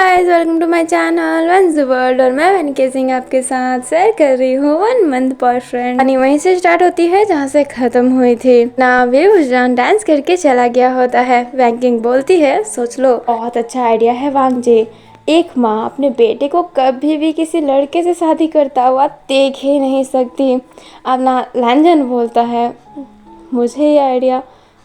Guys welcome to my channel once the world. और मैं वनिका सिंह आपके साथ शेयर कर रही हूँ 1 मंथ बॉयफ्रेंड। कहानी वहीं से स्टार्ट होती है जहाँ से खत्म हुई थी ना। विभूषण डांस करके चला गया होता है। वैंकिंग बोलती है, सोच लो बहुत अच्छा आइडिया है वांग जी। एक माँ अपने बेटे को कभी भी किसी लड़के से शादी करता हुआ देख ही नहीं सकती। अब ना लैंजन बोलता है, मुझे ये आइडिया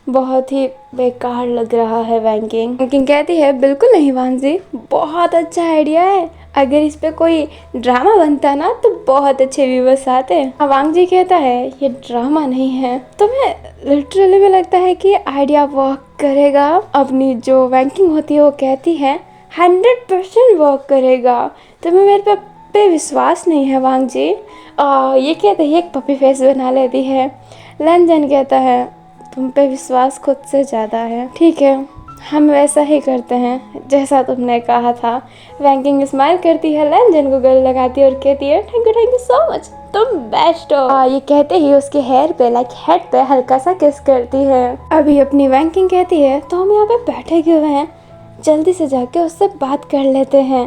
बहुत ही बेकार लग रहा है। वैंकिंग कहती है, बिल्कुल नहीं वांग जी, बहुत अच्छा आइडिया है। अगर इस पे कोई ड्रामा बनता ना तो बहुत अच्छे व्यूवर्स आते। वांग जी कहता है, ये ड्रामा नहीं है, तुम्हें लिटरली में लगता है कि आइडिया वर्क करेगा? अपनी जो वैंकिंग होती है वो कहती है 100% वर्क करेगा। तुम्हें मेरे पे विश्वास नहीं है वांग जी? ये कहते ही एक पपी फेस बना लेती है। लंजन कहता है, तुम पे विश्वास खुद से ज़्यादा है। ठीक है, हम वैसा ही करते हैं जैसा तुमने कहा था। वैंकिंग स्माइल करती है, लंजन को गले लगाती है और कहती है, थैंक यू सो मच, तुम बेस्ट हो। ये कहते ही उसके हेयर पे हेड पे हल्का सा किस करती है। अभी अपनी वैंकिंग कहती है, तो हम यहाँ पे बैठे क्यों हैं, जल्दी से जाके उससे बात कर लेते हैं।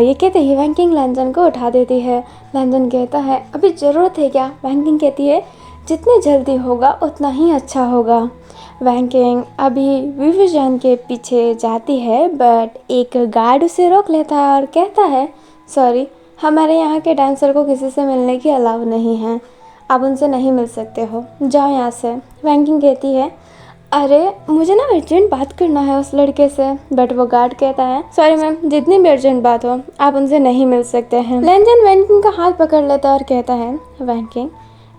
ये कहते ही वैंकिंग लंजन को उठा देती है। लंजन कहता है, अभी ज़रूरत है क्या? वैंकिंग कहती है, जितनी जल्दी होगा उतना ही अच्छा होगा। वैंकिंग अभी विभूषण के पीछे जाती है, बट एक गार्ड उसे रोक लेता है और कहता है, सॉरी, हमारे यहाँ के डांसर को किसी से मिलने की अलाउ नहीं है, आप उनसे नहीं मिल सकते हो, जाओ यहाँ से। वैंकिंग कहती है, अरे मुझे ना अर्जेंट बात करना है उस लड़के से। बट वो गार्ड कहता है, सॉरी मैम, जितनी भी अर्जेंट बात हो आप उनसे नहीं मिल सकते हैं। लंजन वैंकिंग का हाथ पकड़ लेता है और कहता है, वैंकिंग,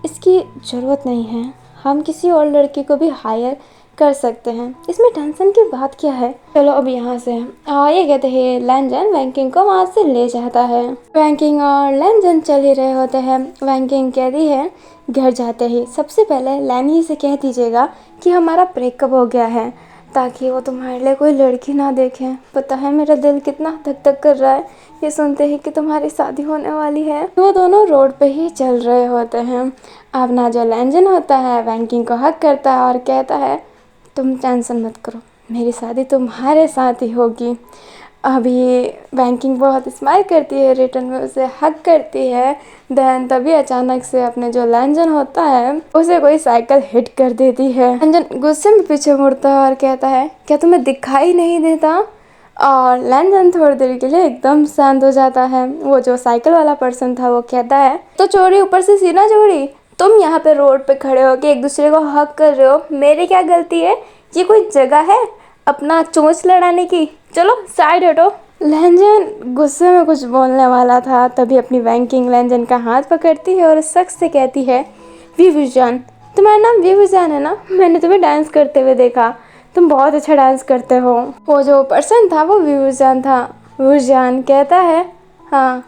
इसकी ज़रूरत नहीं है, हम किसी और लड़के को भी हायर कर सकते हैं, इसमें टेंशन की बात क्या है? चलो अब यहाँ से। ये कहते हैं लैंजन वैंकिंग को वहाँ से ले जाता है। वैंकिंग और लैंजन चल ही रहे होते हैं। वैंकिंग कहती है, घर जाते ही सबसे पहले लैनी से कह दीजिएगा कि हमारा ब्रेकअप हो गया है, ताकि वो तुम्हारे लिए कोई लड़की ना देखे। पता है मेरा दिल कितना धक धक कर रहा है ये सुनते ही कि तुम्हारी शादी होने वाली है। वो दोनों रोड पे ही चल रहे होते हैं। अब ना जो लैंजन होता है वैंकिंग को हक करता है और कहता है, तुम टेंशन मत करो, मेरी शादी तुम्हारे साथ ही होगी। अभी वैंकिंग बहुत स्माइल करती है, रिटर्न में उसे हक करती है। देन तभी अचानक से अपने जो लैंजन होता है उसे कोई साइकिल हिट कर देती है। लैंजन गुस्से में पीछे मुड़ता है और कहता है, क्या तुम्हें दिखाई नहीं देता? और लैंजन थोड़ी देर के लिए एकदम शांत हो जाता है। वो जो साइकिल वाला पर्सन था वो कहता है, तो चोरी ऊपर से सीना चोरी, तुम यहाँ पे रोड पे खड़े हो के एक दूसरे को हक कर रहे हो, मेरी क्या गलती है? ये कोई जगह है अपना चोंच लड़ाने की? चलो साइड हटो। लैंजन गुस्से में कुछ बोलने वाला था, तभी अपनी वैंकिंग लैंजन का हाथ पकड़ती है और उस शख्स से कहती है, विभूषण, तुम्हारा नाम विभूषण है ना? मैंने तुम्हें डांस करते हुए देखा, तुम बहुत अच्छा डांस करते हो। वो जो पर्सन था वो विभूषण था। विभूषण कहता है, हाँ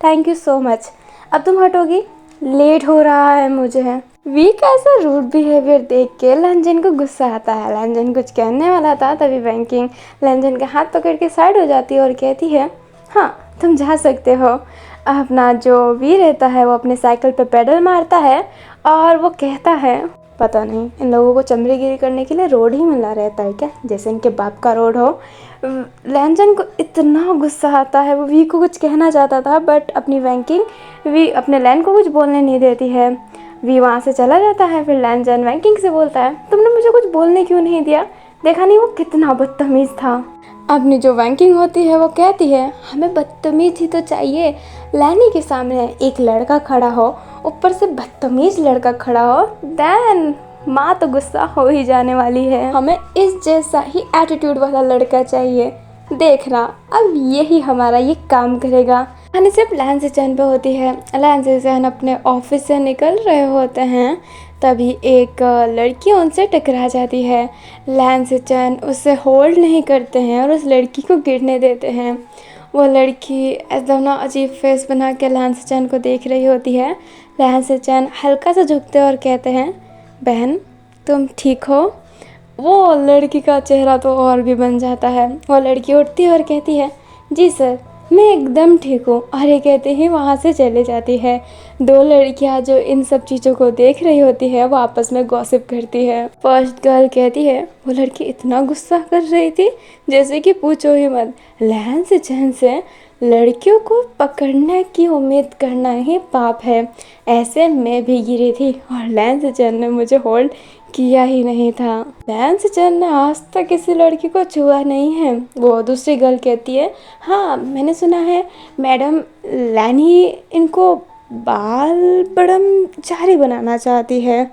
थैंक यू सो मच, अब तुम हटोगी? लेट हो रहा है मुझे। वी का ऐसा रूड बिहेवियर देख के लंजन को गुस्सा आता है। लंजन कुछ कहने वाला था, तभी वैंकिंग लंजन का हाथ पकड़ के साइड हो जाती है और कहती है, हाँ तुम जा सकते हो। अपना जो वी रहता है वो अपने साइकिल पे पेडल मारता है और वो कहता है, पता नहीं इन लोगों को चमड़ीगिरी करने के लिए रोड ही मिला रहता है क्या, जैसे इनके बाप का रोड हो। लैंजन को इतना गुस्सा आता है, वो वी को कुछ कहना चाहता था बट अपनी वैंकिंग वी अपने लैन को कुछ बोलने नहीं देती है। वी वहाँ से चला जाता है। फिर लैंजन वैंकिंग से बोलता है, तुमने मुझे कुछ बोलने क्यों नहीं दिया? देखा नहीं वो कितना बदतमीज़ था। अपनी जो वैंकिंग होती है वो कहती है, हमें बदतमीज ही तो चाहिए। लैनी के सामने एक लड़का खड़ा हो, ऊपर से बदतमीज लड़का खड़ा हो, देन माँ तो गुस्सा हो ही जाने वाली है। हमें इस जैसा ही एटीट्यूड वाला लड़का चाहिए। देखना अब यही हमारा ये काम करेगा। कहानी सिर्फ लैंसचैन पे होती है। लैंसचैन अपने ऑफिस से निकल रहे होते हैं, तभी एक लड़की उनसे टकरा जाती है। लैंसचैन उसे होल्ड नहीं करते हैं और उस लड़की को गिरने देते हैं। वो लड़की एकदम ना अजीब फेस बना के लैंसचैन को देख रही होती है। लैंसचैन हल्का सा झुकते और कहते हैं, बहन तुम ठीक हो? वो लड़की का चेहरा तो और भी बन जाता है। वो लड़की उठती है और कहती है, जी सर, मैं एकदम ठीक हूँ, और ये कहते ही वहाँ से चले जाती है। दो लड़कियाँ जो इन सब चीज़ों को देख रही होती है वो आपस में गॉसिप करती है। फर्स्ट गर्ल कहती है वो लड़की इतना गुस्सा कर रही थी जैसे कि पूछो ही मत। लैन से चैन से लड़कियों को पकड़ने की उम्मीद करना ही पाप है। ऐसे मैं भी गिरी थी और लैन से चैन ने मुझे होल्ड किया ही नहीं था। लैन से चैन ने आज तक किसी लड़की को छुआ नहीं है। वो दूसरी गर्ल कहती है हाँ मैंने सुना है मैडम लैनी इनको बाल ब्रह्मचारी बनाना चाहती है।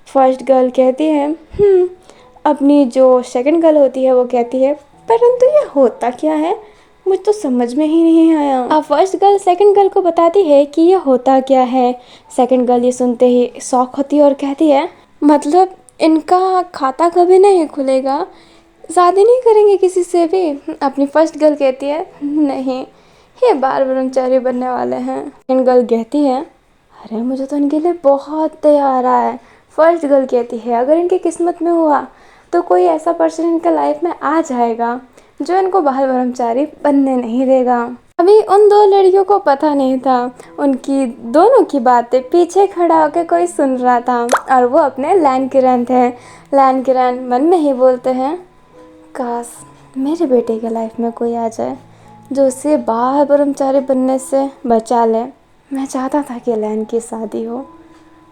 फर्स्ट गर्ल कहती है अपनी जो सेकंड गर्ल होती है वो कहती है परंतु ये होता क्या है, मुझे तो समझ में ही नहीं आया। अब फर्स्ट गर्ल सेकंड गर्ल को बताती है कि ये होता क्या है। सेकंड गर्ल ये सुनते ही शॉक होती है और कहती है मतलब इनका खाता कभी नहीं खुलेगा, शादी नहीं करेंगे किसी से भी। अपनी फर्स्ट गर्ल कहती है नहीं ये बाल ब्रह्मचारी बनने वाले हैं। सेकंड गर्ल कहती है अरे मुझे तो इनके लिए बहुत तैयार आ है। फर्स्ट गर्ल कहती है अगर इनकी किस्मत में हुआ तो कोई ऐसा पर्सन इनका लाइफ में आ जाएगा जो इनको बाल ब्रह्मचारी बनने नहीं देगा। अभी उन दो लड़कियों को पता नहीं था, उनकी दोनों की बातें पीछे खड़ा होकर कोई सुन रहा था और वो अपने लैन किरण थे। लैन किरण मन में ही बोलते हैं काश मेरे बेटे के लाइफ में कोई आ जाए जो उसे बाल ब्रह्मचारी बनने से बचा ले। मैं चाहता था कि लैन की शादी हो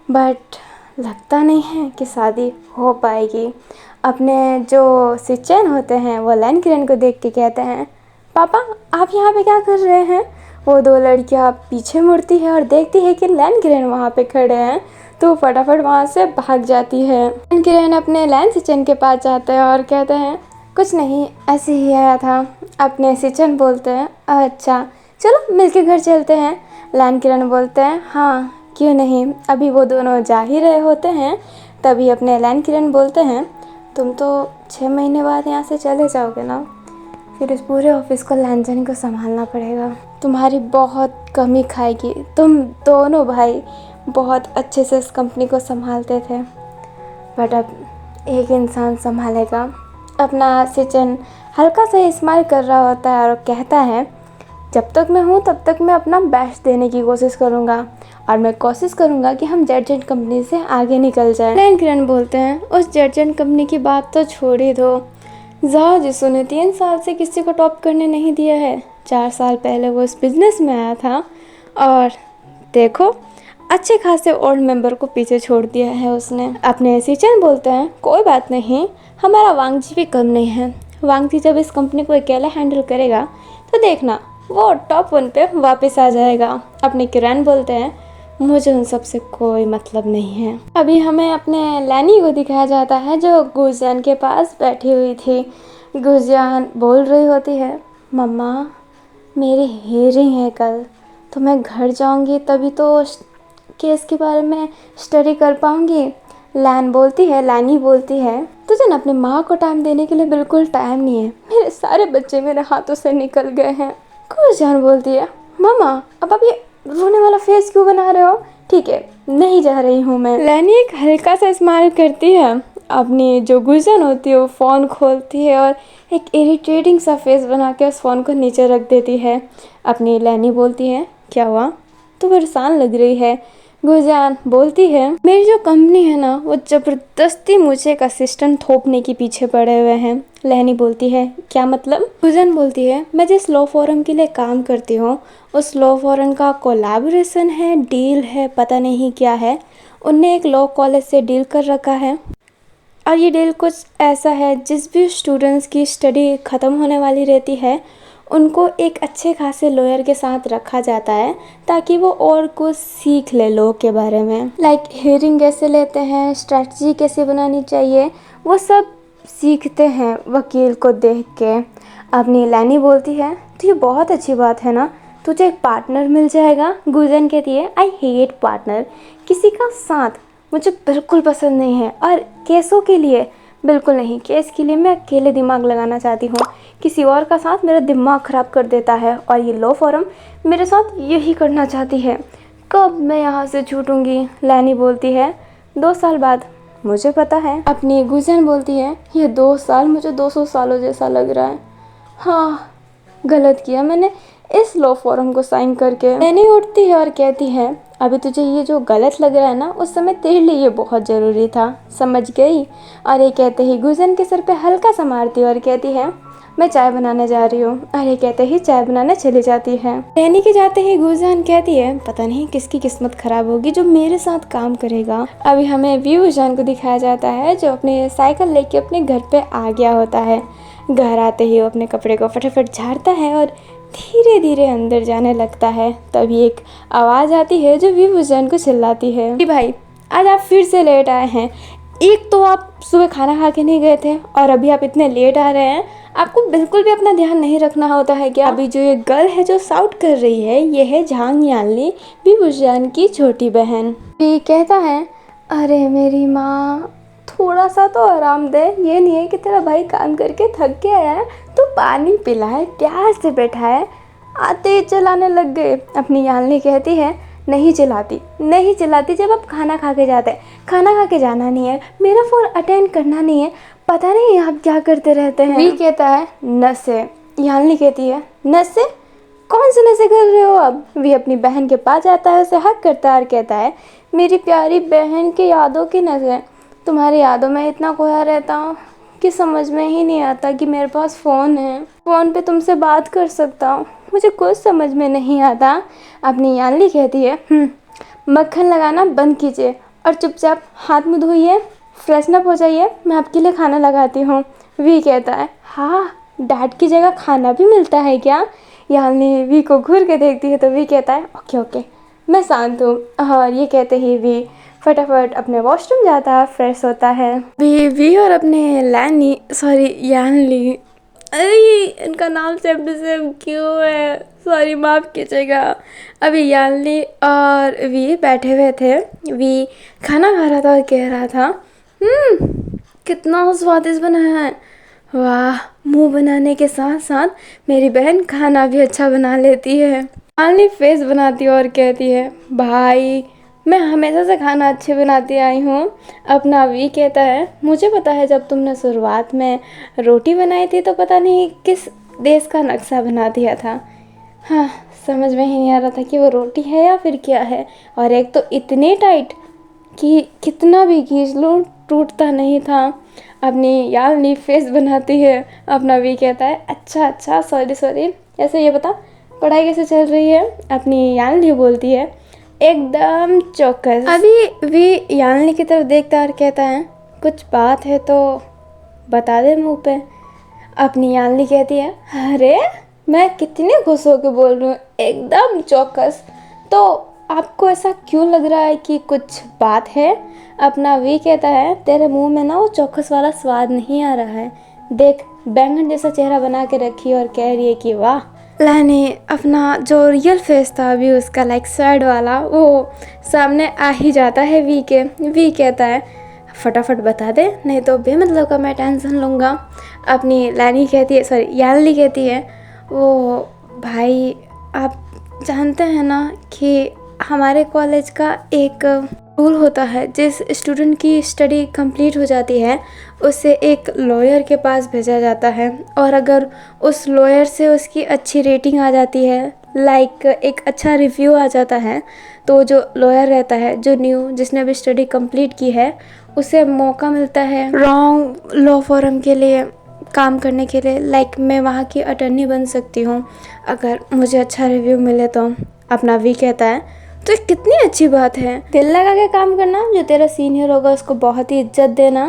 बट लगता नहीं है कि शादी हो पाएगी। अपने जो सिचन होते हैं वो लैन किरण को देख के कहते हैं पापा आप यहाँ पे क्या कर रहे हैं। वो दो लड़कियाँ पीछे मुड़ती है और देखती है कि लैन किरण वहाँ पे खड़े हैं तो फटाफट वहाँ से भाग जाती है। लैन किरण अपने लैन सिचन के पास जाते हैं और कहते हैं कुछ नहीं ऐसे ही आया था। अपने सिचन बोलते हैं अच्छा चलो मिलके घर चलते हैं। लैन किरण बोलते हैं हाँ क्यों नहीं। अभी वो दोनों जा ही रहे होते हैं तभी अपने लैन किरण बोलते हैं तुम तो 6 महीने बाद यहाँ से चले जाओगे ना, फिर इस पूरे ऑफिस को लैन जाने को संभालना पड़ेगा, तुम्हारी बहुत कमी खाएगी। तुम दोनों भाई बहुत अच्छे से इस कंपनी को संभालते थे बट अब एक इंसान संभालेगा। अपना सिचन हल्का सा स्माइल कर रहा होता है और कहता है जब तक मैं हूँ तब तक मैं अपना बेस्ट देने की कोशिश करूँगा और मैं कोशिश करूँगा कि हम जेट कंपनी से आगे निकल जाएं। लैन किरण बोलते हैं उस जेट कंपनी की बात तो छोड़ ही दो। जाओ जिसो ने 3 साल से किसी को टॉप करने नहीं दिया है। 4 साल पहले वो इस बिज़नेस में आया था और देखो अच्छे खासे ओल्ड मेंबर को पीछे छोड़ दिया है उसने। अपने सिचन बोलते हैं कोई बात नहीं, हमारा वांगजी भी कम नहीं है। वांगजी जब इस कंपनी को अकेला हैंडल करेगा तो देखना वो टॉप 1 पे वापस आ जाएगा। अपने किरण बोलते हैं मुझे उन सब से कोई मतलब नहीं है। अभी हमें अपने लैनी को दिखाया जाता है जो गुजियान के पास बैठी हुई थी। गुजियान बोल रही होती है मम्मा मेरी हियरिंग है कल तो मैं घर जाऊंगी तभी तो केस के बारे में स्टडी कर पाऊंगी। लैनी बोलती है तुझे ना अपनी माँ को टाइम देने के लिए बिल्कुल टाइम नहीं है, मेरे सारे बच्चे मेरे हाथों से निकल गए हैं। गुजियान बोलती है मम्मा अब आप ये रोने वाला फेस क्यों बना रहे हो, ठीक है नहीं जा रही हूँ मैं। लैनी एक हल्का सा स्माइल करती है। अपनी जो गुजियान होती है वो फ़ोन खोलती है और एक इरिटेटिंग सा फेस बना के उस फ़ोन को नीचे रख देती है। अपनी लैनी बोलती है क्या हुआ तो परेशान लग रही है। गुजियान बोलती है मेरी जो कंपनी है ना वो ज़बरदस्ती मुझे एक असिस्टेंट थोपने के पीछे पड़े हुए हैं। लैनी बोलती है क्या मतलब। गुजियान बोलती है मैं जिस लॉ फॉर्म के लिए काम करती हूँ उस लॉ फॉर्म का कोलैबोरेशन है, डील है, पता नहीं क्या है। उनने एक लॉ कॉलेज से डील कर रखा है और ये डील कुछ ऐसा है जिस भी स्टूडेंट्स की स्टडी ख़त्म होने वाली रहती है उनको एक अच्छे खासे लॉयर के साथ रखा जाता है ताकि वो और कुछ सीख ले लॉ के बारे में। लाइक हियरिंग कैसे लेते हैं, स्ट्रेटजी कैसे बनानी चाहिए, वो सब सीखते हैं वकील को देख के। अपनी लैनी बोलती है तो ये बहुत अच्छी बात है ना, तुझे एक पार्टनर मिल जाएगा। गुजियान कहती है आई हेट पार्टनर, किसी का साथ मुझे बिल्कुल पसंद नहीं है और केसों के लिए बिल्कुल नहीं। केस के लिए मैं अकेले दिमाग लगाना चाहती हूँ, किसी और का साथ मेरा दिमाग ख़राब कर देता है और ये लॉ फॉर्म मेरे साथ यही करना चाहती है। कब मैं यहाँ से छूटूंगी। लैनी बोलती है 2 साल बाद, मुझे पता है। अपनी गुजियान बोलती है ये 2 साल मुझे 200 सालों जैसा लग रहा है। हाँ गलत किया मैंने इस लॉ फॉर्म को साइन करके। नैनी उठती है और कहती है अभी तुझे ये जो गलत लग रहा है ना, उस समय तेरे लिए ये बहुत ज़रूरी था, समझ गई। और ये कहते ही गुजन के सर पे हल्का सा मारती है और कहती है मैं चाय बनाने जा रही हूँ। और ये कहते ही चाय बनाने चली जाती है। नैनी के जाते ही गुजन कहती है पता नहीं किसकी किस्मत खराब होगी जो मेरे साथ काम करेगा। अभी हमें विभूषण को दिखाया जाता है जो अपनी साइकिल लेके अपने घर पे आ गया होता है। घर आते ही वो अपने कपड़े को फटाफट झाड़ता है और धीरे धीरे अंदर जाने लगता है। तभी एक आवाज़ आती है जो विभूषण को चिल्लाती है कि भाई आज आप फिर से लेट आए हैं। एक तो आप सुबह खाना खा के नहीं गए थे और अभी आप इतने लेट आ रहे हैं। आपको बिल्कुल भी अपना ध्यान नहीं रखना होता है क्या? अभी जो ये गर्ल है जो साउट कर रही है ये है झांग यानली, विभूषण की छोटी बहन। भी कहता है अरे मेरी माँ थोड़ा सा तो आराम दे, ये नहीं है कि तेरा भाई काम करके थक के आया है तो पानी पिलाए प्यार से बैठाए, आते ही चलाने लग गए। अपनी यानली कहती है नहीं चिल्लाती जब आप खाना खा के जाते हैं। खाना खा के जाना नहीं है, मेरा फ़ोन अटेंड करना नहीं है, पता नहीं आप क्या करते रहते हैं। वी कहता है नशे। यानली कहती है नशे? कौन से नशे कर रहे हो अब? वी अपनी बहन के पास जाता है, उसे हक करता है और कहता है मेरी प्यारी बहन के यादों के नशे। तुम्हारी यादों में इतना खोया रहता हूँ कि समझ में ही नहीं आता कि मेरे पास फ़ोन है, फ़ोन पे तुमसे बात कर सकता हूँ, मुझे कुछ समझ में नहीं आता। अपनी यानली कहती है मक्खन लगाना बंद कीजिए और चुपचाप हाथ मुँह धोइए, फ्रेशन अप हो जाइए, मैं आपके लिए खाना लगाती हूँ। वी कहता है हाँ डांट की जगह खाना भी मिलता है क्या? यानली वी को घूर के देखती है तो वी कहता है ओके ओके मैं शांत हूँ। और ये कहते ही वी फटाफट अपने वॉशरूम जाता है, फ्रेश होता है। वी और अपने यानली, अरे इनका नाम सेम टू सेम क्यों है, सॉरी माफ़ कीजिएगा। अभी यानली और वी बैठे हुए थे। वी खाना खा रहा था और कह रहा था कितना स्वादिष्ट बना है, वाह। मुंह बनाने के साथ साथ मेरी बहन खाना भी अच्छा बना लेती है। यानली फेस बनाती है और कहती है भाई मैं हमेशा से खाना अच्छे बनाती आई हूँ। अपना वी कहता है मुझे पता है जब तुमने शुरुआत में रोटी बनाई थी तो पता नहीं किस देश का नक्शा बना दिया था। हाँ समझ में ही नहीं आ रहा था कि वो रोटी है या फिर क्या है। और एक तो इतनी टाइट कि कितना भी खींच लूँ टूटता नहीं था। अपनी यानली फेस बनाती है। अपना वी कहता है अच्छा सॉरी ऐसे ये बता पढ़ाई कैसे चल रही है? अपनी यानली बोलती है एकदम चौकस। अभी वी यानली की तरफ देखता और कहता है कुछ बात है तो बता दे मुँह पे। अपनी यानली कहती है अरे मैं कितनी खुश होकर बोल रही हूँ एकदम चौकस, तो आपको ऐसा क्यों लग रहा है कि कुछ बात है? अपना वी कहता है तेरे मुंह में ना वो चौकस वाला स्वाद नहीं आ रहा है, देख बैंगन जैसा चेहरा बना के रखी और कह रही है कि वाह। लाने अपना जो रियल फेस था अभी उसका लाइक सैड वाला वो सामने आ ही जाता है वी के। वी कहता है फटाफट बता दे नहीं तो बेमतलब का मैं टेंशन लूँगा। अपनी यानली कहती है वो भाई आप जानते हैं ना कि हमारे कॉलेज का एक रूल होता है, जिस स्टूडेंट की स्टडी कंप्लीट हो जाती है उसे एक लॉयर के पास भेजा जाता है और अगर उस लॉयर से उसकी अच्छी रेटिंग आ जाती है, लाइक एक अच्छा रिव्यू आ जाता है, तो जो लॉयर रहता है जो जिसने भी स्टडी कंप्लीट की है उसे मौका मिलता है रॉन्ग लॉ फॉर्म के लिए काम करने के लिए। लाइक मैं वहाँ की अटर्नी बन सकती हूँ अगर मुझे अच्छा रिव्यू मिले तो। अपना वी कहता है तो कितनी अच्छी बात है, दिल लगा के काम करना, जो तेरा सीनियर होगा उसको बहुत ही इज्जत देना।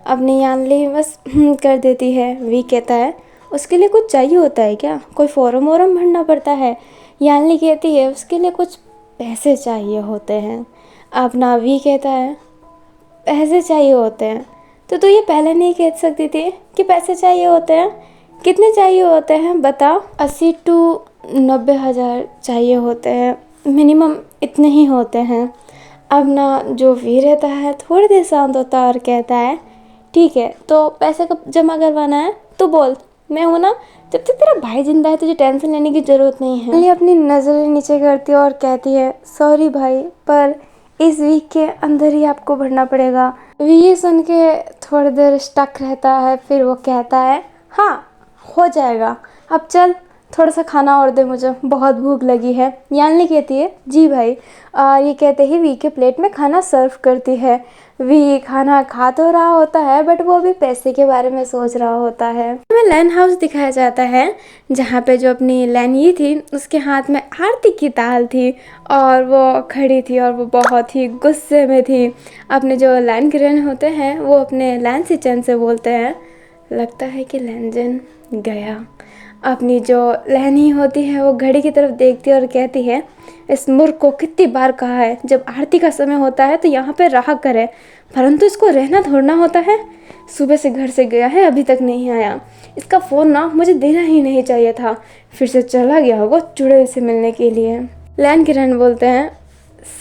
अपनी यानली बस कर देती है। वी कहता है उसके लिए कुछ चाहिए होता है क्या, कोई फॉर्म वॉर्म भरना पड़ता है? यानली कहती है उसके लिए कुछ पैसे चाहिए होते हैं। अपना वी कहता है पैसे चाहिए होते हैं तो तू ये पहले नहीं कह सकती थी कि पैसे चाहिए होते हैं? कितने चाहिए होते हैं बता? 80 to 90 हज़ार चाहिए होते हैं, मिनिमम इतने ही होते हैं। अब ना जो वी रहता है थोड़ी देर शांत होता है और कहता है ठीक है तो पैसे कब जमा करवाना है तो बोल, मैं हूँ ना, जब तक तेरा भाई जिंदा है तुझे टेंशन लेने की ज़रूरत नहीं है। अली अपनी नज़रें नीचे करती है और कहती है सॉरी भाई पर इस वीक के अंदर ही आपको भरना पड़ेगा। वी ये सुन के थोड़ी देर स्टक रहता है, फिर वो कहता है हाँ हो जाएगा, अब चल थोड़ा सा खाना और दे, मुझे बहुत भूख लगी है। यानली कहती है जी भाई। ये कहते ही वी के प्लेट में खाना सर्व करती है। वी खाना खा तो रहा होता है बट वो भी पैसे के बारे में सोच रहा होता है। हमें लैन हाउस दिखाया जाता है जहाँ पे जो अपनी लैनी थी उसके हाथ में आरती की ताल थी और वो खड़ी थी और वो बहुत ही गुस्से में थी। अपने जो लैन किरण होते हैं वो अपने लैन सिचन से बोलते हैं, लगता है कि लैनजन गया। अपनी जो लहनी होती है वो घड़ी की तरफ देखती है और कहती है, इस मूर्ख को कितनी बार कहा है जब आरती का समय होता है तो यहाँ पे रहा करे, परंतु इसको रहना थोड़ना होता है। सुबह से घर से गया है अभी तक नहीं आया। इसका फ़ोन ना मुझे देना ही नहीं चाहिए था, फिर से चला गया होगा चुड़ैल से मिलने के लिए। लैन किरण बोलते हैं,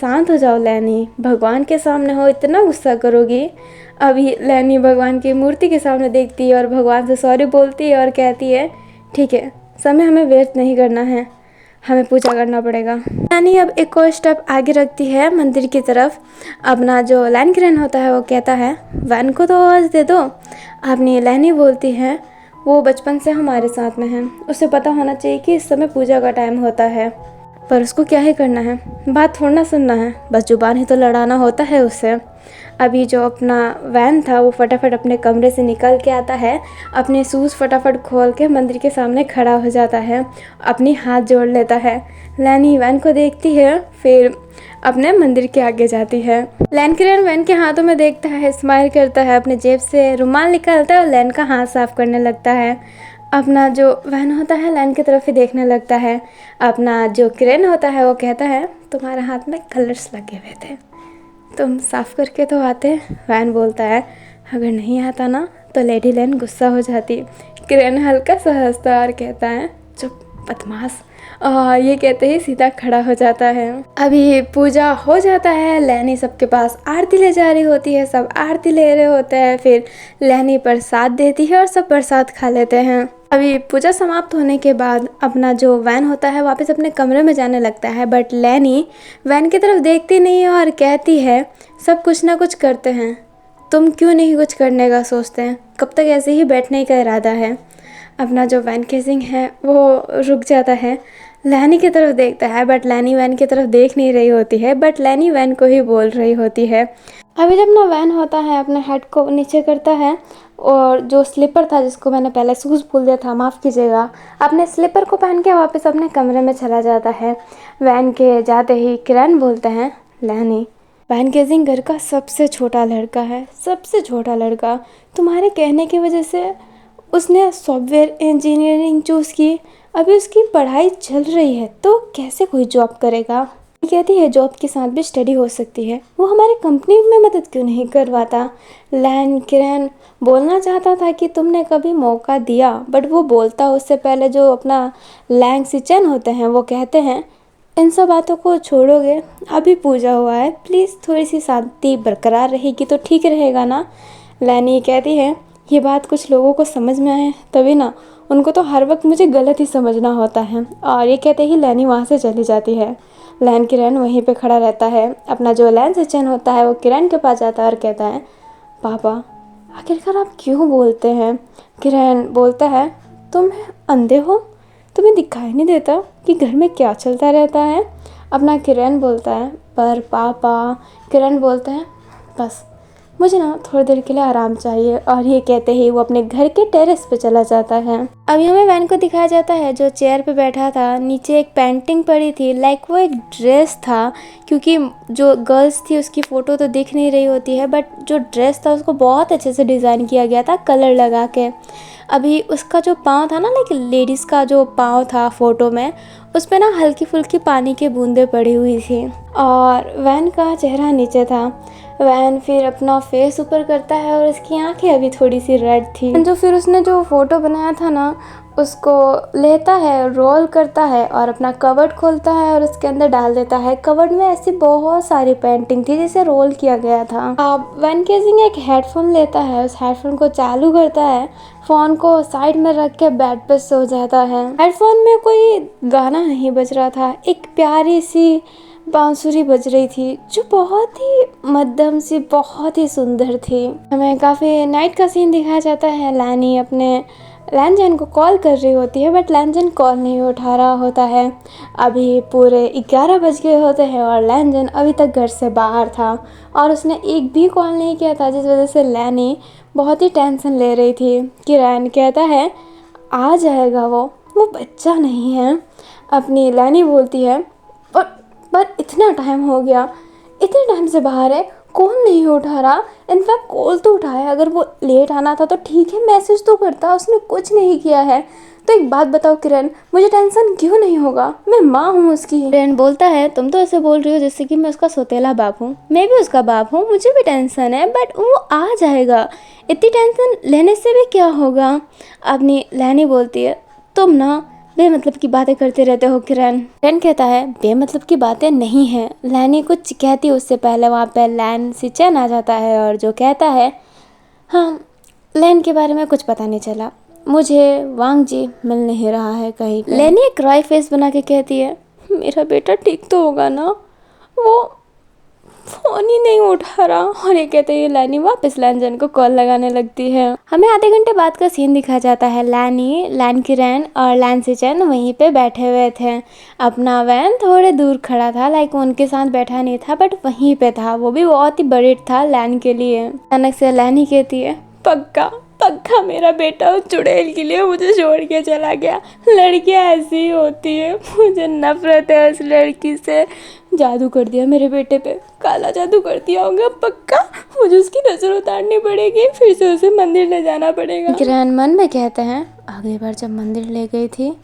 शांत हो जाओ लैनी, भगवान के सामने हो इतना गुस्सा करोगी। अभी लैनी भगवान की मूर्ति के सामने देखती है और भगवान से सॉरी बोलती है और कहती है, ठीक है, समय हमें व्यर्थ नहीं करना है, हमें पूजा करना पड़ेगा। लैनी अब एक और स्टेप आगे रखती है मंदिर की तरफ। अपना जो लैन किरण होता है वो कहता है, वैन को तो आवाज़ दे दो। अपनी लैनी बोलती है, वो बचपन से हमारे साथ में है, उसे पता होना चाहिए कि इस समय पूजा का टाइम होता है, पर उसको क्या ही करना है, बात थोड़ा ना सुनना है, बस जुबान ही तो लड़ाना होता है उससे। अभी जो अपना वैन था वो फटाफट अपने कमरे से निकल के आता है, अपने शूज़ फटाफट खोल के मंदिर के सामने खड़ा हो जाता है, अपनी हाथ जोड़ लेता है। लैनी वैन को देखती है, फिर अपने मंदिर के आगे जाती है। लैन किरण वैन के हाथों में देखता है, स्माइल करता है, अपने जेब से रुमाल निकालता है और लैन का हाथ साफ करने लगता है। अपना जो वैन होता है लैन की तरफ ही देखने लगता है। अपना जो किरण होता है वो कहता है, तुम्हारे हाथ में कलर्स लगे हुए थे, तुम साफ़ करके तो आते। वैन बोलता है, अगर नहीं आता ना तो लेडी लैन गुस्सा हो जाती। किरण हल्का सा हंसता और कहता है, चुप बदमाश। ये कहते ही सीधा खड़ा हो जाता है। अभी पूजा हो जाता है, लैनी सबके पास आरती ले जा रही होती है, सब आरती ले रहे होते हैं। फिर लैनी प्रसाद देती है और सब प्रसाद खा लेते हैं। अभी पूजा समाप्त होने के बाद अपना जो वैन होता है वापस अपने कमरे में जाने लगता है, बट लैनी वैन की तरफ देखती नहीं है और कहती है, सब कुछ ना कुछ करते हैं, तुम क्यों नहीं कुछ करने का सोचते हैं, कब तक ऐसे ही बैठने का इरादा है। अपना जो वैन केसिंग है वो रुक जाता है, लैनी की तरफ देखता है, बट लैनी वैन की तरफ देख नहीं रही होती है, बट लैनी वैन को ही बोल रही होती है। अभी जब ना वैन होता है अपने हेड को नीचे करता है और जो स्लीपर था जिसको मैंने पहले शूज़ बोल दिया था, माफ़ कीजिएगा, अपने स्लीपर को पहन के वापस अपने कमरे में चला जाता है। वैन के जाते ही किरण बोलते हैं, लैनी वैन केसिंग घर का सबसे छोटा लड़का है, सबसे छोटा लड़का, तुम्हारे कहने की वजह से उसने सॉफ्टवेयर इंजीनियरिंग चूज़ की, अभी उसकी पढ़ाई चल रही है तो कैसे कोई जॉब करेगा। कहती है जॉब के साथ भी स्टडी हो सकती है, वो हमारे कंपनी में मदद क्यों नहीं करवाता। लैन किरण बोलना चाहता था कि तुमने कभी मौका दिया, बट वो बोलता उससे पहले जो अपना लैंग सिचन होते हैं वो कहते हैं, इन सब बातों को छोड़ोगे, अभी पूजा हुआ है, प्लीज़ थोड़ी सी शांति बरकरार रहेगी तो ठीक रहेगा ना। लैनी कहती है, ये बात कुछ लोगों को समझ में आए तभी ना, उनको तो हर वक्त मुझे गलत ही समझना होता है। और ये कहते ही लैनी वहाँ से चली जाती है। लैन किरण वहीं पे खड़ा रहता है। अपना जो लैन सिचन होता है वो किरण के पास जाता है और कहता है, पापा आखिरकार आप क्यों बोलते हैं। किरण बोलता है, तुम अंधे हो, तुम्हें दिखाई नहीं देता कि घर में क्या चलता रहता है। अपना किरण बोलता है, पर पापा। किरण बोलते हैं, बस मुझे ना थोड़ी देर के लिए आराम चाहिए। और ये कहते ही वो अपने घर के टेरेस पे चला जाता है। अभी हमें वैन को दिखाया जाता है जो चेयर पे बैठा था, नीचे एक पेंटिंग पड़ी थी, लाइक वो एक ड्रेस था, क्योंकि जो गर्ल्स थी उसकी फ़ोटो तो दिख नहीं रही होती है, बट जो ड्रेस था उसको बहुत अच्छे से डिज़ाइन किया गया था कलर लगा के। अभी उसका जो पाँव था ना, लाइक लेडीज़ का जो पाँव था फ़ोटो में, उस पर ना हल्की फुल्की पानी की बूंदें पड़ी हुई थी और वैन का चेहरा नीचे था। वैन फिर अपना फेस ऊपर करता है और उसकी आंखें अभी थोड़ी सी रेड थी। जो फिर उसने जो फ़ोटो बनाया था ना उसको लेता है, रोल करता है और अपना कवर्ड खोलता है और उसके अंदर डाल देता है। कवर्ड में ऐसी बहुत सारी पेंटिंग थी जिसे रोल किया गया था। अब वैन केसिंग एक हेडफोन लेता है, उस हेडफोन को चालू करता है, फ़ोन को साइड में रख के बेड पे सो जाता है। हेडफोन में कोई गाना नहीं बज रहा था, एक प्यारी सी बांसुरी बज रही थी जो बहुत ही मध्यम सी, बहुत ही सुंदर थी। हमें काफ़ी नाइट का सीन दिखाया जाता है। लैनी अपने लैनजन को कॉल कर रही होती है बट लैनजन कॉल नहीं उठा रहा होता है। अभी पूरे 11 बज गए होते हैं और लैनजन अभी तक घर से बाहर था और उसने एक भी कॉल नहीं किया था, जिस वजह से लैनी बहुत ही टेंशन ले रही थी। किरण कहता है आ जाएगा वो बच्चा नहीं है। अपनी लैनी बोलती है पर इतना टाइम हो गया, इतने टाइम से बाहर है, कॉल नहीं उठा रहा। इनफैक्ट कॉल तो उठाया, अगर वो लेट आना था तो ठीक है, मैसेज तो करता, उसने कुछ नहीं किया है। तो एक बात बताओ किरण, मुझे टेंशन क्यों नहीं होगा, मैं माँ हूँ उसकी। किरण बोलता है तुम तो ऐसे बोल रही हो जैसे कि मैं उसका सौतेला बाप हूँ, मैं भी उसका बाप हूँ, मुझे भी टेंशन है, बट वो आ जाएगा, इतनी टेंशन लेने से भी क्या होगा। अपनी लैनी बोलती है तुम ना बेमतलब की बातें करते रहते हो किरण। किरण कहता है बेमतलब की बातें नहीं है। लैनी कुछ कहती उससे पहले वहाँ पे लैन सिचन आ जाता है और जो कहता है हाँ लैन के बारे में कुछ पता नहीं चला, मुझे वांग जी मिल नहीं रहा है कहीं। लैनी एक क्राई फेस बना के कहती है मेरा बेटा ठीक तो होगा ना, वो फ़ोन ही नहीं उठा रहा। और ये कहते ही लैनी वापस लैनजन को कॉल लगाने लगती है। हमें आधे घंटे बाद का सीन दिखा जाता है। लैनी, लैन किरण और लैन सिचन वहीं पे बैठे हुए थे। अपना वैन थोड़े दूर खड़ा था, लाइक उनके साथ बैठा नहीं था बट वहीं पे था, वो भी बहुत ही बड़ी था लैन के लिए। अचानक से लैनी कहती है पक्का पक्का मेरा बेटा उस चुड़ैल के लिए मुझे छोड़ के चला गया। लड़कियां ऐसी ही होती है, मुझे नफरत है उस लड़की से। जादू कर दिया मेरे बेटे पे, काला जादू कर दिया होगा पक्का, मुझे उसकी नज़र उतारनी पड़ेगी, फिर से उसे मंदिर ले जाना पड़ेगा। किरण मन में कहते हैं अगली बार जब मंदिर ले गई थी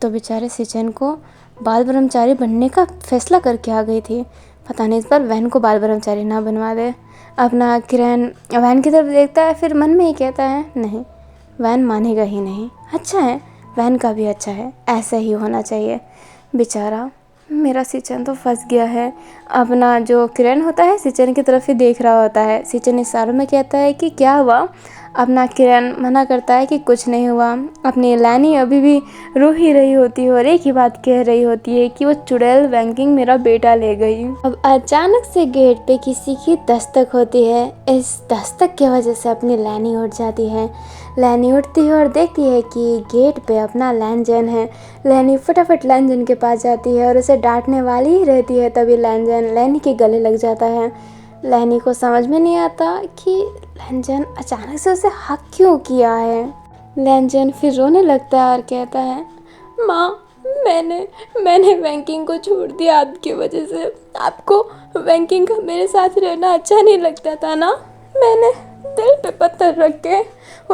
तो बेचारे सिचन को बाल ब्रह्मचारी बनने का फैसला करके आ गई थी, पता नहीं इस बार वैन को बाल ब्रह्मचारी ना बनवा दे। अपना किरण वैन की तरफ देखता है, फिर मन में ही कहता है नहीं वैन मानेगा ही नहीं, अच्छा है वैन का भी अच्छा है, ऐसा ही होना चाहिए। बेचारा मेरा सिचन तो फंस गया है। अपना जो किरण होता है सिचन की तरफ ही देख रहा होता है। सिचन इशारों में कहता है कि क्या हुआ। अपना किरण मना करता है कि कुछ नहीं हुआ। अपनी लैनी अभी भी रो ही रही होती है और एक ही बात कह रही होती है कि वो चुड़ैल वैंकिंग मेरा बेटा ले गई। अब अचानक से गेट पे किसी की दस्तक होती है। इस दस्तक की वजह से अपनी लैनी उठ जाती है। लैनी उठती है और देखती है कि गेट पे अपना लैनजन है। लैनी फटाफट लैनजन के पास जाती है और उसे डांटने वाली ही रहती है, तभी लैनजन लैनी के गले लग जाता है। लैनी को समझ में नहीं आता कि लैनजन अचानक से उसे हक क्यों किया है। लैनजन फिर रोने लगता है और कहता है माँ मैंने वैंकिंग को छोड़ दिया आपकी वजह से, आपको वैंकिंग का मेरे साथ रहना अच्छा नहीं लगता था ना, मैंने दिल पे पत्थर रख के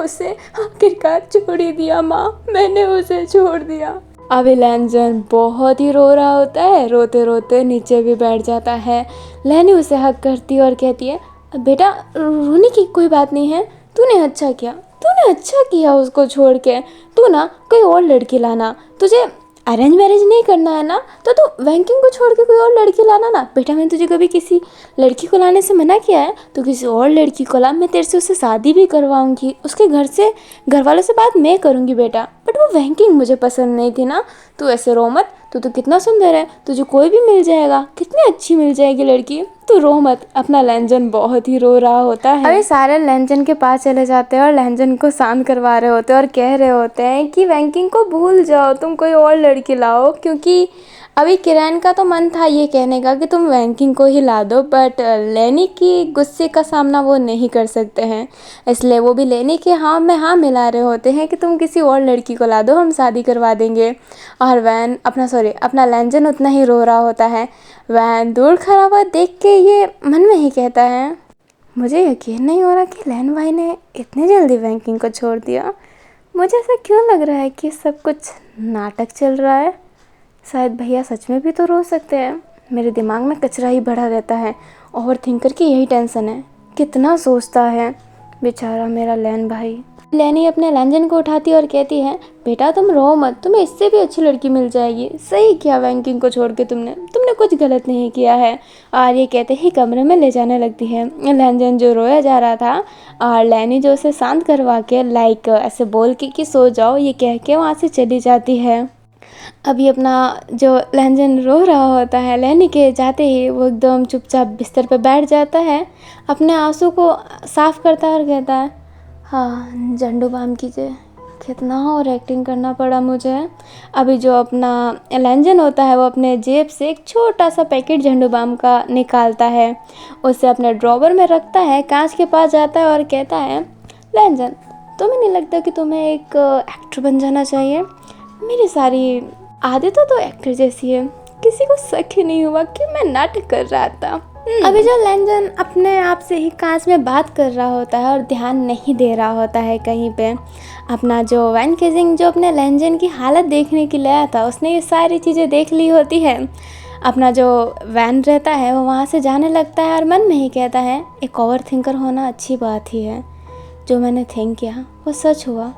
उसे आखिरकार छोड़ ही दिया माँ, मैंने उसे छोड़ दिया। अभी लैनजन बहुत ही रो रहा होता है, रोते रोते नीचे भी बैठ जाता है। लैनी उसे हक करती है और कहती है बेटा रोने की कोई बात नहीं है, तूने अच्छा किया उसको छोड़ के, तू ना कोई और लड़की लाना, तुझे अरेंज मैरिज नहीं करना है ना तो तू वैंकिंग को छोड़ के कोई और लड़की लाना ना। बेटा मैंने तुझे कभी किसी लड़की को लाने से मना किया है, तो किसी और लड़की को ला, मैं तेरे से उससे शादी भी करवाऊंगी, उसके घर वालों से बात मैं करूंगी बेटा, बट वो वैंकिंग मुझे पसंद नहीं थी ना। तू ऐसे रो मत, तू तो कितना सुंदर है, तुझे कोई भी मिल जाएगा, कितनी अच्छी मिल जाएगी लड़की, तू रो मत। अपना लैनजन बहुत ही रो रहा होता है। अभी सारे लैनजन के पास चले जाते हैं और लैनजन को शांत करवा रहे होते हैं और कह रहे होते हैं कि वैंकिंग को भूल जाओ, तुम कोई और लड़की लाओ, क्योंकि अभी किरण का तो मन था ये कहने का कि तुम वैंकिंग को ही ला दो, बट लैनी की गुस्से का सामना वो नहीं कर सकते हैं, इसलिए वो भी लैनी के हाँ में हाँ मिला रहे होते हैं कि तुम किसी और लड़की को ला दो, हम शादी करवा देंगे। और अपना लैनजन उतना ही रो रहा होता है। वैन दूर खड़ा हुआ देख के ये मन में ही कहता है मुझे यकीन नहीं हो रहा कि लैन भाई ने इतनी जल्दी वैंकिंग को छोड़ दिया, मुझे ऐसा क्यों लग रहा है कि सब कुछ नाटक चल रहा है, शायद भैया सच में भी तो रो सकते हैं। मेरे दिमाग में कचरा ही भरा रहता है, ओवर थिंकर की यही टेंशन है, कितना सोचता है बेचारा मेरा लैन भाई। लैनी अपने लैनजन को उठाती और कहती है बेटा तुम रो मत, तुम्हें इससे भी अच्छी लड़की मिल जाएगी, सही किया वैंकिंग को छोड़ के तुमने कुछ गलत नहीं किया है। और ये कहते ही कमरे में ले जाने लगती है। लैनजन जो रोया जा रहा था और लैनी जो उसे शांत करवा के लाइक ऐसे बोल के कि सो जाओ ये कह के वहाँ से चली जाती है। अभी अपना जो लैनजन रो रहा होता है, लैनी के जाते ही वो एकदम चुपचाप बिस्तर पर बैठ जाता है, अपने आंसू को साफ करता है और कहता है हाँ झंडू बाम कीजिए, कितना और एक्टिंग करना पड़ा मुझे। अभी जो अपना लैंजन होता है वो अपने जेब से एक छोटा सा पैकेट झंडू बाम का निकालता है, उसे अपने ड्रॉवर में रखता है, कांच के पास जाता है और कहता है, लैंजन तुम्हें नहीं लगता कि तुम्हें एक एक्टर बन जाना चाहिए? मेरी सारी आदतें तो एक्टर जैसी है, किसी को शक ही नहीं हुआ कि मैं नाटक कर रहा था। अभी जो लैंजन अपने आप से ही कांच में बात कर रहा होता है और ध्यान नहीं दे रहा होता है कहीं पे, अपना जो वैन केसिंग जो अपने लैंजन की हालत देखने के लिए आया था, उसने ये सारी चीज़ें देख ली होती है। अपना जो वैन रहता है वो वहाँ से जाने लगता है और मन में ही कहता है, एक ओवर थिंकर होना अच्छी बात ही है, जो मैंने थिंक किया वो सच हुआ।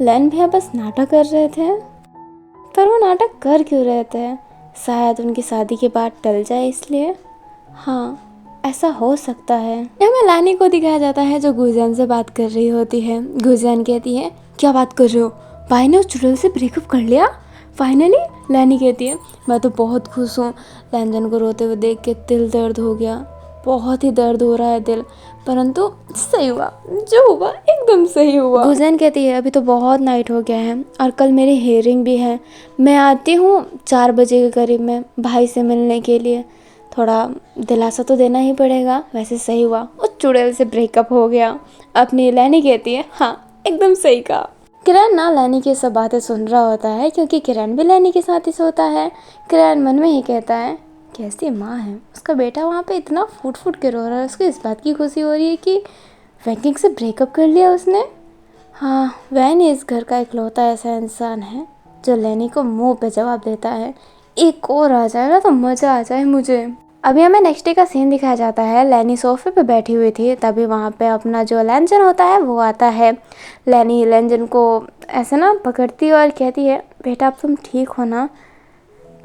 लैन भैया बस नाटक कर रहे थे, पर वो नाटक कर क्यों रहे थे? शायद उनकी शादी के बाद टल जाए इसलिए। हाँ, ऐसा हो सकता है। हमें लानी को दिखाया जाता है जो गुजियान से बात कर रही होती है। गुजियान कहती है, क्या बात कर रहे हो, भाई ने उस चुड़ैल से ब्रेकअप कर लिया फाइनली? लानी कहती है, मैं तो बहुत खुश हूँ। लैंजन को रोते हुए देख के दिल दर्द हो गया, बहुत ही दर्द हो रहा है दिल, परंतु सही हुआ, जो हुआ एकदम सही हुआ। गुजियान कहती है, अभी तो बहुत नाइट हो गया है और कल मेरी हेयरिंग भी है, मैं आती हूँ 4 बजे के करीब में भाई से मिलने के लिए। थोड़ा दिलासा तो देना ही पड़ेगा। वैसे सही हुआ, उस चुड़ैल से ब्रेकअप हो गया। अपनी लैनी कहती है, हाँ एकदम सही कहा। किरण ना लैनी की सब बातें सुन रहा होता है, क्योंकि किरण भी लैनी के साथ ही सोता है। किरण मन में ही कहता है, कैसी माँ है, उसका बेटा वहाँ पे इतना फूट फूट के रो रहा है, उसको इस बात की खुशी हो रही है कि वैंकिंग से ब्रेकअप कर लिया उसने। हाँ, वैन इस घर का इकलौता ऐसा इंसान है जो लैनी को मुंह पे जवाब देता है। एक और आ जाएगा तो मज़ा आ जाए मुझे। अभी हमें नेक्स्ट डे का सीन दिखाया जाता है। लैनी सोफे पे बैठी हुई थी, तभी वहाँ पे अपना जो लैंजन होता है वो आता है। लैनी लैंजन को ऐसे ना पकड़ती और कहती है, बेटा अब तुम ठीक हो ना?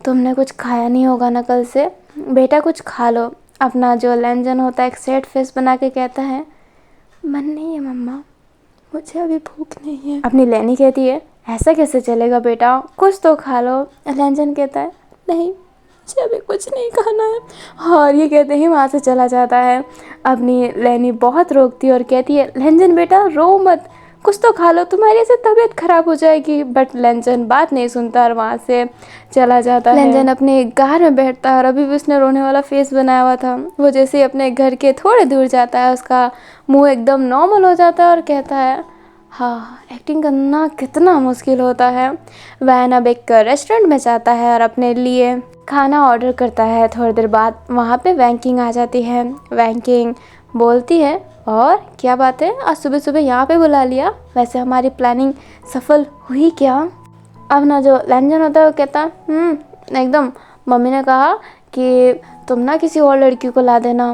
तुमने कुछ खाया नहीं होगा ना कल से, बेटा कुछ खा लो। अपना जो लैंजन होता है एक सैड फेस बना के कहता है, मन नहीं है मम्मा, मुझे अभी भूख नहीं है। अपनी लैनी कहती है, ऐसा कैसे चलेगा बेटा, कुछ तो खा लो। लैंजन कहता है, नहीं मुझे अभी कुछ नहीं खाना है, और ये कहते ही वहाँ से चला जाता है। अपनी लैनी बहुत रोकती है और कहती है, लैंजन बेटा रो मत, कुछ तो खा लो, तुम्हारी ऐसे तबीयत खराब हो जाएगी। बट लैंजन बात नहीं सुनता और वहाँ से चला जाता है। लैंजन अपने घर में बैठता है और अभी भी उसने रोने वाला फेस बनाया हुआ था। वो जैसे अपने घर के थोड़े दूर जाता है, उसका मुंह एकदम नॉर्मल हो जाता है और कहता है, हाँ एक्टिंग करना कितना मुश्किल होता है। वैन अब एक रेस्टोरेंट में जाता है और अपने लिए खाना ऑर्डर करता है। थोड़ी देर बाद वहाँ पे वैंकिंग आ जाती है। वैंकिंग बोलती है, और क्या बात है, आज सुबह सुबह यहाँ पे बुला लिया, वैसे हमारी प्लानिंग सफल हुई क्या? अब ना जो लैंजन होता है वो कहता है, एकदम, मम्मी ने कहा कि तुम ना किसी और लड़की को ला देना।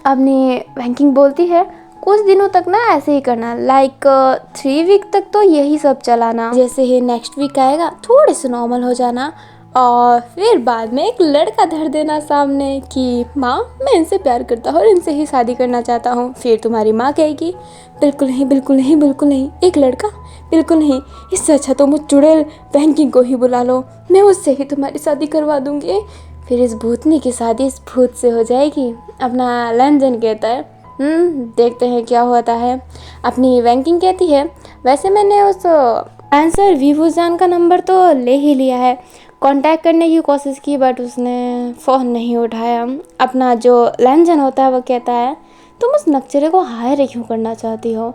अपनी वैंकिंग बोलती है, कुछ दिनों तक ना ऐसे ही करना, लाइक 3 वीक तक तो यही सब चलाना, जैसे ही नेक्स्ट वीक आएगा थोड़े से नॉर्मल हो जाना, और फिर बाद में एक लड़का धर देना सामने कि माँ मैं इनसे प्यार करता हूँ और इनसे ही शादी करना चाहता हूँ। फिर तुम्हारी माँ कहेगी, बिल्कुल नहीं बिल्कुल नहीं बिल्कुल नहीं, एक लड़का बिल्कुल नहीं, इससे अच्छा तुम उस चुड़ैल वैंकिंग को ही बुला लो, मैं उससे ही तुम्हारी शादी करवा दूँगी। फिर इस भूतनी की शादी इस भूत से हो जाएगी। अपना लैंजन कहता है, देखते हैं क्या होता है। अपनी वैंकिंग कहती है, वैसे मैंने उस आंसर वीवूजान का नंबर तो ले ही लिया है, कांटेक्ट करने की कोशिश की बट उसने फ़ोन नहीं उठाया। अपना जो लैंजन होता है वो कहता है, तुम उस नक्चरे को हायर क्यों करना चाहती हो,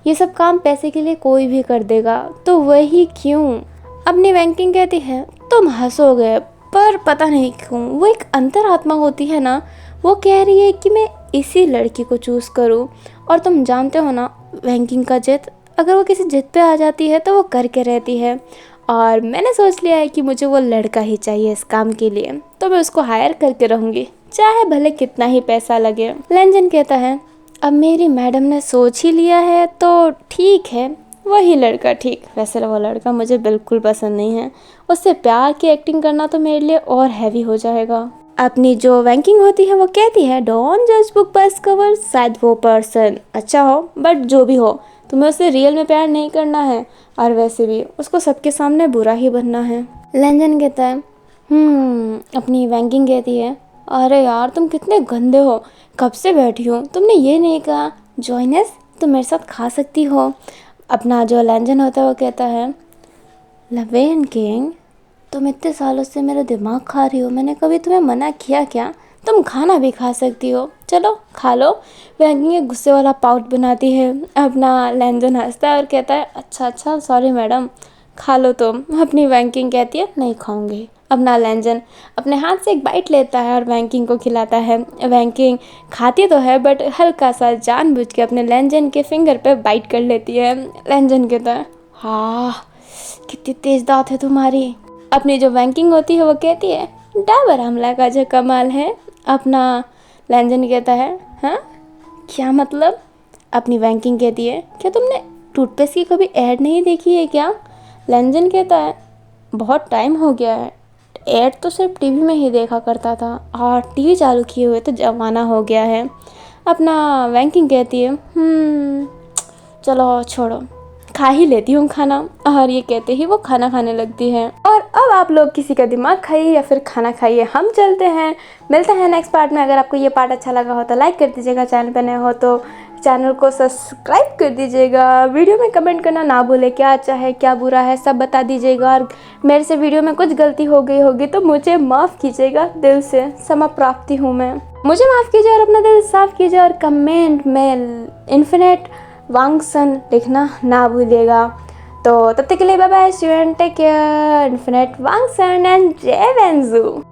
ये सब काम पैसे के लिए कोई भी कर देगा, तो वही क्यों? अपनी वैंकिंग कहती है, तुम हंसोगे पर पता नहीं क्यों वो एक अंतरात्मा होती है ना, वो कह रही है कि मैं इसी लड़की को चूज़ करूं। और तुम जानते हो ना वैंकिंग का जिद, अगर वो किसी जिद पे आ जाती है तो वो करके रहती है, और मैंने सोच लिया है कि मुझे वो लड़का ही चाहिए इस काम के लिए, तो मैं उसको हायर करके रहूँगी, चाहे भले कितना ही पैसा लगे। लैंजन कहता है, अब मेरी मैडम ने सोच ही लिया है तो ठीक है, वही लड़का ठीक। वैसे वो लड़का मुझे बिल्कुल पसंद नहीं है, उससे प्यार की एक्टिंग करना तो मेरे लिए और हैवी हो जाएगा। अपनी जो वैंकिंग होती है वो कहती है, डोंट जज बुक बाय इट्स कवर, शायद वो पर्सन अच्छा हो बट जो भी हो तुम्हें उससे रियल में प्यार नहीं करना है, और वैसे भी उसको सबके सामने बुरा ही बनना है। लैंजन कहता है, अपनी वैंकिंग कहती है, अरे यार तुम कितने गंदे हो, कब से बैठी हो, तुमने ये नहीं कहा जॉइनस तुम मेरे साथ खा सकती हो। अपना जो लैंजन होता है वो कहता है, लवेन किंग, तुम इतने सालों से मेरा दिमाग खा रही हो, मैंने कभी तुम्हें मना किया क्या? तुम खाना भी खा सकती हो, चलो खा लो। वैंकिंग एक गुस्से वाला पाउट बनाती है। अपना लैंजन हंसता है और कहता है, अच्छा अच्छा सॉरी मैडम, खा लो तुम। अपनी वैंकिंग कहती है, नहीं खाऊंगी। अपना लैंजन अपने हाथ से एक बाइट लेता है और वैंकिंग को खिलाता है। वैंकिंग खाती तो है बट हल्का सा जानबूझ के अपने लैंजन के फिंगर पे बाइट कर लेती है। लैंजन कहता है, हाँ कितनी तेज दांत है तुम्हारी। अपनी जो वैंकिंग होती है वो कहती है, डाबर आमला का जो कमाल है। अपना लैंजन कहता है, हाँ क्या मतलब? अपनी वैंकिंग कहती है, क्या तुमने टूथपेस्ट की कभी ऐड नहीं देखी है क्या? लैंजन कहता है, बहुत टाइम हो गया है, ऐड तो सिर्फ टीवी में ही देखा करता था और टीवी चालू किए हुए तो जमाना हो गया है। अपना वैंकिंग कहती है, चलो छोड़ो, खा ही लेती हूँ खाना। और ये कहते ही वो खाना खाने लगती है। और अब आप लोग किसी का दिमाग खाइए या फिर खाना खाइए, हम चलते हैं, मिलते हैं नेक्स्ट पार्ट में। अगर आपको ये पार्ट अच्छा लगा हो तो लाइक कर दीजिएगा, चैनल पर नए हो तो चैनल को सब्सक्राइब कर दीजिएगा। वीडियो में कमेंट करना ना भूले, क्या अच्छा है क्या बुरा है सब बता दीजिएगा। और मेरे से वीडियो में कुछ गलती हो गई होगी तो मुझे माफ़ कीजिएगा, दिल से क्षमा प्राप्ति हूँ मैं। मुझे माफ़ कीजिए और अपना दिल साफ़ कीजिए। और कमेंट में इन्फिनिट वांगसन लिखना ना भूलिएगा। तो तब तक के लिए bye bye, see you and take care. Infinite वांगसन एंड जय वेंजू।